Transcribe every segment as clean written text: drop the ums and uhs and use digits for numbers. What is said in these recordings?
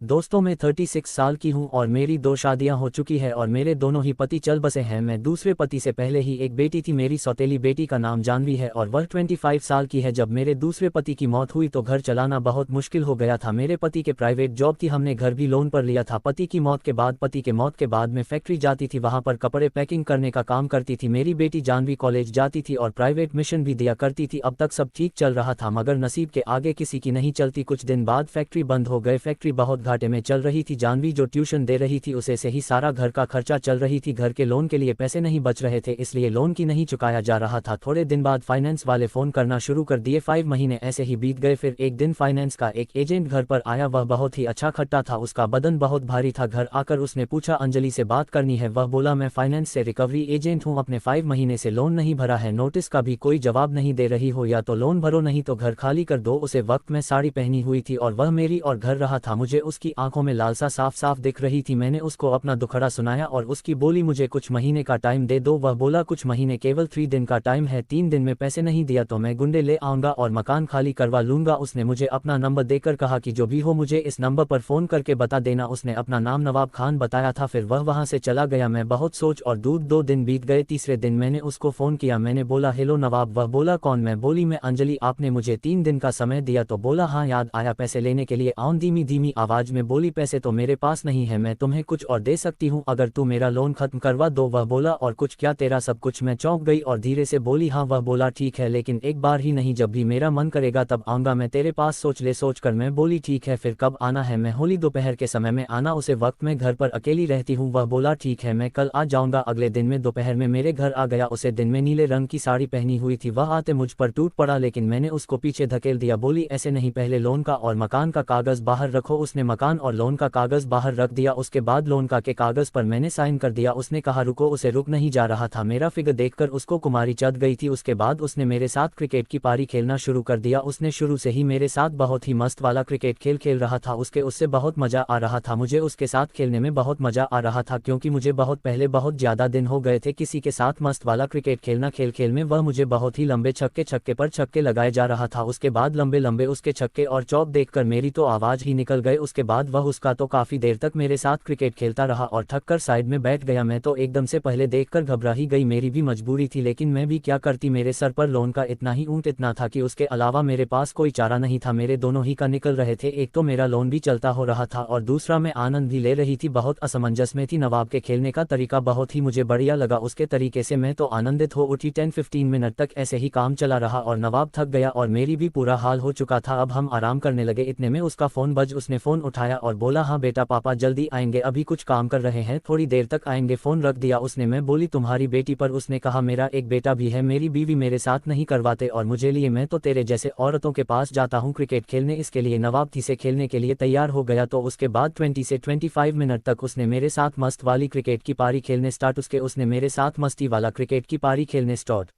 दोस्तों मैं 36 साल की हूं और मेरी 2 शादियां हो चुकी है और मेरे दोनों ही पति चल बसे हैं। मैं दूसरे पति से पहले ही एक बेटी थी, मेरी सौतेली बेटी का नाम जानवी है और वह 25 साल की है। जब मेरे दूसरे पति की मौत हुई तो घर चलाना बहुत मुश्किल हो गया था। मेरे पति के प्राइवेट जॉब थी, हमने घर भी लोन पर लिया था। पति की मौत के बाद मैं फैक्ट्री जाती थी, वहां पर कपड़े पैकिंग करने का काम करती थी। मेरी बेटी जानवी कॉलेज जाती थी और प्राइवेट मिशन भी दिया करती थी। अब तक सब ठीक चल रहा था, मगर नसीब के आगे किसी की नहीं चलती। कुछ दिन बाद फैक्ट्री बंद हो गए, फैक्ट्री बहुत घाटे में चल रही थी। जानवी जो ट्यूशन दे रही थी उसे से ही सारा घर का खर्चा चल रही थी। घर के लोन के लिए पैसे नहीं बच रहे थे, इसलिए लोन की नहीं चुकाया जा रहा था। थोड़े दिन बाद फाइनेंस वाले फोन करना शुरू कर दिए। 5 महीने ऐसे ही बीत गए। फिर एक दिन फाइनेंस का एक एजेंट घर पर आया। वह बहुत ही अच्छा खट्टा था, उसका बदन बहुत भारी था। घर आकर उसने पूछा अंजलि से बात करनी है। वह बोला मैं फाइनेंस से रिकवरी एजेंट हूँ, अपने 5 महीने से लोन नहीं भरा है, नोटिस का भी कोई जवाब नहीं दे रही हो, या तो लोन भरो नहीं तो घर खाली कर दो। उसे वक्त में साड़ी पहनी हुई थी और वह मेरी और घर रहा था। मुझे उसकी आंखों में लालसा साफ साफ दिख रही थी। मैंने उसको अपना दुखड़ा सुनाया और उसकी बोली मुझे कुछ महीने का टाइम दे दो। वह बोला कुछ महीने, केवल 3 दिन का टाइम है, 3 दिन में पैसे नहीं दिया तो मैं गुंडे ले आऊंगा और मकान खाली करवा लूंगा। उसने मुझे अपना नंबर देकर कहा कि जो भी हो मुझे इस नंबर पर फोन करके बता देना। उसने अपना नाम नवाब खान बताया था। फिर वह वहां से चला गया। मैं बहुत सोच और दूर 2 दिन बीत गए। तीसरे दिन मैंने उसको फोन किया। मैंने बोला हेलो नवाब। वह बोला कौन? मैं बोली मैं अंजलि, आपने मुझे 3 दिन का समय दिया तो बोला हाँ याद आया, पैसे लेने के लिए आऊं। धीमी धीमी आवाज में बोली पैसे तो मेरे पास नहीं है, मैं तुम्हें कुछ और दे सकती हूँ अगर तू मेरा लोन खत्म करवा दो। वह बोला और कुछ क्या, तेरा सब कुछ? मैं चौंक गई और धीरे से बोली हाँ। वह बोला ठीक है, लेकिन एक बार ही नहीं, जब भी मेरा मन करेगा तब आऊंगा मैं तेरे पास, सोच ले। सोचकर मैं बोली ठीक है, फिर कब आना है? मैं होली दोपहर के समय में आना, उसे वक्त में घर पर अकेली रहती हूँ। वह बोला ठीक है, मैं कल आ जाऊंगा। अगले दिन में दोपहर में मेरे घर आ गया। उसे दिन में नीले रंग की साड़ी पहनी हुई थी। वह आते मुझ पर टूट पड़ा, लेकिन मैंने उसको पीछे धकेल दिया। बोली ऐसे नहीं, पहले लोन का और मकान का कागज बाहर रखो। उसने मकान और लोन का कागज बाहर रख दिया। उसके बाद लोन का के कागज पर मैंने साइन कर दिया। उसने कहा रुको, उसे रुक नहीं जा रहा था। मेरा फिगर देखकर उसको कुमारी चढ़ गई थी। उसके बाद उसने मेरे साथ क्रिकेट की पारी खेलना शुरू कर दिया। उसने शुरू से ही मेरे साथ बहुत ही मस्त वाला क्रिकेट खेल रहा था। उससे बहुत मजा आ रहा था। मुझे उसके साथ खेलने में बहुत मजा आ रहा था, क्योंकि मुझे बहुत पहले बहुत ज्यादा दिन हो गए थे किसी के साथ मस्त वाला क्रिकेट खेलना। खेल में वह मुझे बहुत ही लंबे छक्के पर छक्के लगाए जा रहा था। उसके बाद लंबे लंबे उसके छक्के और चौक देखकर मेरी तो आवाज ही निकल गए। उसके बाद वह उसका तो काफी देर तक मेरे साथ क्रिकेट खेलता रहा और थक कर साइड में बैठ गया। मैं तो एकदम से पहले देखकर घबरा ही गई। मेरी भी मजबूरी थी, लेकिन मैं भी क्या करती, मेरे सर पर लोन का इतना ही ऊंट इतना था कि उसके अलावा मेरे पास कोई चारा नहीं था। मेरे दोनों ही का निकल रहे थे, एक तो मेरा लोन भी चलता हो रहा था और दूसरा मैं आनंद भी ले रही थी। बहुत असमंजस में थी। नवाब के खेलने का तरीका बहुत ही मुझे बढ़िया लगा, उसके तरीके से मैं तो आनंदित हो उठी। 10-15 मिनट तक ऐसे ही काम चला रहा और नवाब थक गया और मेरी भी पूरा हाल हो चुका था। अब हम आराम करने लगे, इतने में उसका फोन बज। उसने फोन उठाया और बोला हाँ बेटा पापा जल्दी आएंगे, अभी कुछ काम कर रहे हैं, थोड़ी देर तक आएंगे। फोन रख दिया उसने। मैं बोली तुम्हारी बेटी पर? उसने कहा मेरा एक बेटा भी है, मेरी बीवी मेरे साथ नहीं करवाते और मुझे लिए, मैं तो तेरे जैसे औरतों के पास जाता हूँ क्रिकेट खेलने। इसके लिए नवाब थी से खेलने के लिए तैयार हो गया। तो उसके बाद 20 से 25 मिनट तक उसने मेरे साथ मस्त वाली क्रिकेट की पारी खेलने स्टार्ट उसने मेरे साथ मस्ती वाला क्रिकेट की पारी खेलने स्टार्ट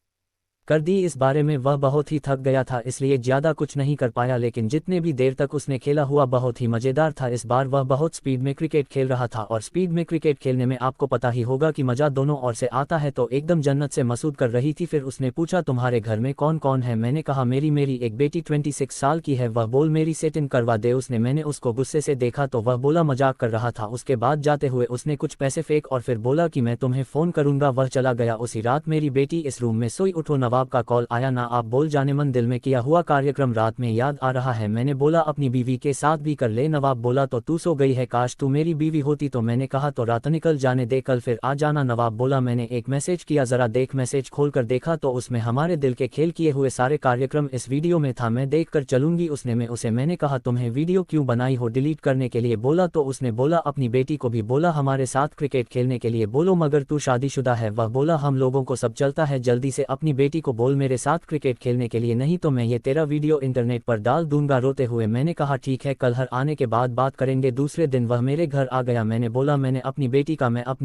कर दी। इस बारे में वह बहुत ही थक गया था, इसलिए ज्यादा कुछ नहीं कर पाया, लेकिन जितने भी देर तक उसने खेला हुआ बहुत ही मजेदार था। इस बार वह बहुत स्पीड में क्रिकेट खेल रहा था और स्पीड में क्रिकेट खेलने में आपको पता ही होगा कि मजा दोनों ओर से आता है, तो एकदम जन्नत से मसूद कर रही थी। फिर उसने पूछा तुम्हारे घर में कौन कौन है? मैंने कहा मेरी एक बेटी 26 साल की है। वह बोल मेरी सेट इन करवा दे। मैंने उसको गुस्से से देखा तो वह बोला मजाक कर रहा था। उसके बाद जाते हुए उसने कुछ पैसे फेंक और फिर बोला कि मैं तुम्हें फोन करूंगा। वह चला गया। उसी रात मेरी बेटी इस रूम में सोई। उठो, नवाब का कॉल आया ना, आप बोल जाने मन दिल में किया हुआ कार्यक्रम रात में याद आ रहा है। मैंने बोला अपनी बीवी के साथ भी कर ले। नवाब बोला तो तू सो गई है, काश तू मेरी बीवी होती तो। मैंने कहा तो रात निकल जाने दे, कल फिर आ जाना। नवाब बोला मैंने एक मैसेज किया, जरा देख। मैसेज खोलकर देखा तो उसमें हमारे दिल के खेल किए हुए सारे कार्यक्रम इस वीडियो में था। मैं देख कर चलूंगी। मैंने कहा तुम्हें वीडियो क्यों बनाई हो? डिलीट करने के लिए बोला तो उसने बोला अपनी बेटी को भी बोला हमारे साथ क्रिकेट खेलने के लिए बोलो, मगर तू शादीशुदा है। वह बोला हम लोगों को सब चलता है, जल्दी से अपनी बेटी को बोल मेरे साथ क्रिकेट खेलने के लिए, नहीं तो मैं ये तेरा वीडियो इंटरनेट पर डाल दूंगा। रोते हुए मैंने कहा ठीक है, कल हर आने के बाद बात करेंगे। दूसरे दिन वह मेरे घर आ गया। मैंने बोला मैं अपनी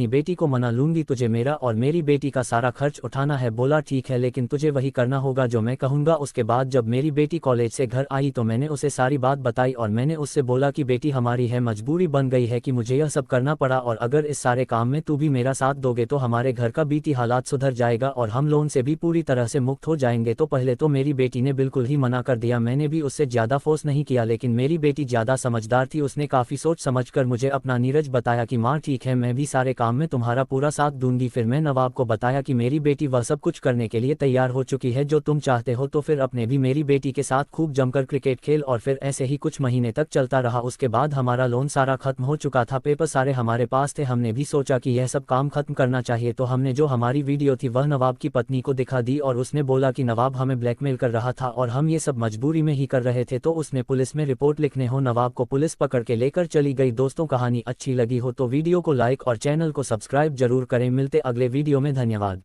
बेटी को मना लूंगी, तुझे मेरा और मेरी बेटी का सारा खर्च उठाना है। बोला ठीक है, लेकिन तुझे वही करना होगा जो मैं कहूंगा। उसके बाद जब मेरी बेटी कॉलेज से घर आई तो मैंने उसे सारी बात बताई और मैंने उससे बोला कि बेटी हमारी है, मजबूरी बन गई है कि मुझे यह सब करना पड़ा, और अगर इस सारे काम में तू भी मेरा साथ दोगे तो हमारे घर का बीती हालात सुधर जाएगा और हम लोन से भी पूरी तरह तरह से मुक्त हो जाएंगे। तो पहले तो मेरी बेटी ने बिल्कुल ही मना कर दिया, मैंने भी उससे ज़्यादा फोर्स नहीं किया, लेकिन मेरी बेटी ज़्यादा समझदार थी, उसने काफ़ी सोच समझ कर मुझे अपना नीरज बताया कि माँ ठीक है, मैं भी सारे काम में तुम्हारा पूरा साथ दूंगी। फिर मैं नवाब को बताया कि मेरी बेटी वह सब कुछ करने के लिए तैयार हो चुकी है जो तुम चाहते हो। तो फिर अपने भी मेरी बेटी के साथ खूब जमकर क्रिकेट खेल और फिर ऐसे ही कुछ महीने तक चलता रहा। उसके बाद हमारा लोन सारा खत्म हो चुका था, पेपर सारे हमारे पास थे। हमने भी सोचा कि यह सब काम खत्म करना चाहिए, तो हमने जो हमारी वीडियो थी वह नवाब की पत्नी को दिखा दी और उसने बोला कि नवाब हमें ब्लैकमेल कर रहा था और हम ये सब मजबूरी में ही कर रहे थे। तो उसने पुलिस में रिपोर्ट लिखने हो नवाब को पुलिस पकड़ के लेकर चली गई। दोस्तों कहानी अच्छी लगी हो तो वीडियो को लाइक और चैनल को सब्सक्राइब जरूर करें। मिलते अगले वीडियो में, धन्यवाद।